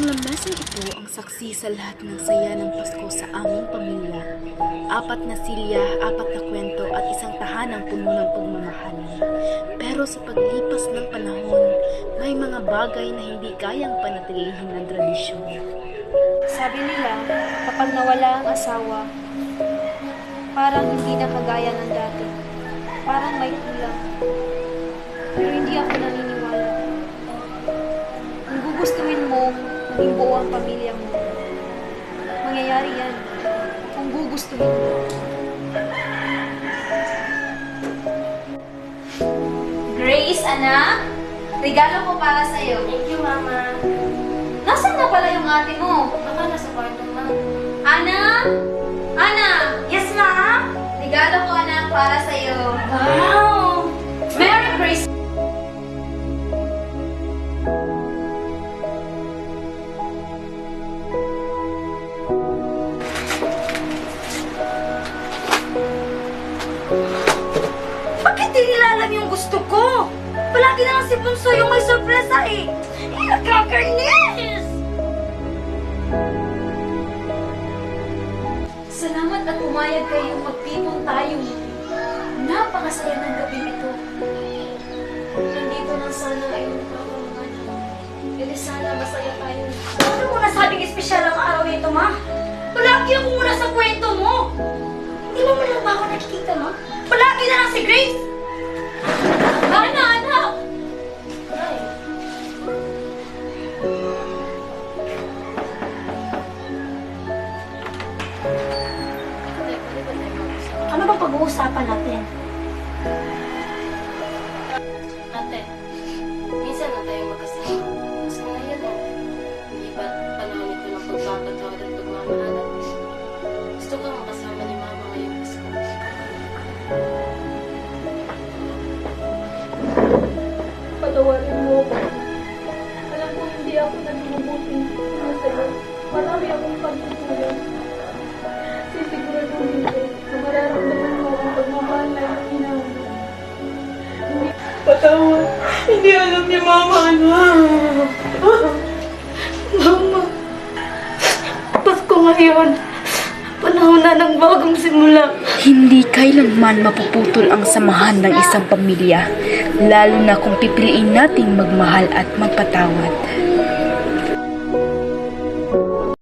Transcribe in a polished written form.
lamesang ito ang saksi sa lahat ng saya ng Pasko sa aming pamilya. 4 na silya, 4 na kwento at isang tahanang puno ng pagmamahal. Pero sa paglipas ng panahon, may mga bagay na hindi kayang panatilihin ng tradisyon. Sabi nila, kapag nawala ang asawa, parang hindi na kagaya ng dati. Parang may kulang. Pero hindi ako naniniwala. Kung gugustuhin mo, maging buo ang pamilya mo. Mangyayari yan. Kung gugustuhin mo. Grace, anak, regalo ko para sa'yo. Thank you, Mama. Nasaan na pala yung ate mo? Baka nasa kwarto, Ma. Ana? Ana! Yes, Ma? Regalo ko, anak, para sa'yo. Wow! Merry Christmas! Bakit di nila alam yung gusto ko? Palagi na lang si Bunso yung may sorpresa eh. Nakakainis! Salamat at pumayag kayong magtipon tayo. Napakasaya ng gabi ito. Nandito lang sana kayo nagkakaroon. Hindi sana masaya tayo. Ano mo nasabing espesyal ang araw nito, Ma? Palagi ako muna sa kwento mo. Hindi mo man lang ba ako nakikita, Ma? Palagi na lang si Grace! Ana, anak! Ay. Ano bang pag-uusapan natin? Ate, minsan na tayo magkasama. Mas ngayon o, hindi ba panahon ito ng pagpapatawad at pagmamahalan? Gusto ko makasama ni Mama ngayong Pasko. Patawarin mo ako. Alam ko hindi ako naging mabuting sa'yo. Marami akong pagkukulang. Sisiguraduhin ko na mararamdaman mo ang pagmamahal na hinahanap. Patawad. Hindi alam ni Mama ano. Mama. Pasko ngayon. Panahon na ng bagong simula. Hindi kailanman mapuputol ang samahan ng isang pamilya, lalo na kung pipiliin nating magmahal at magpatawad.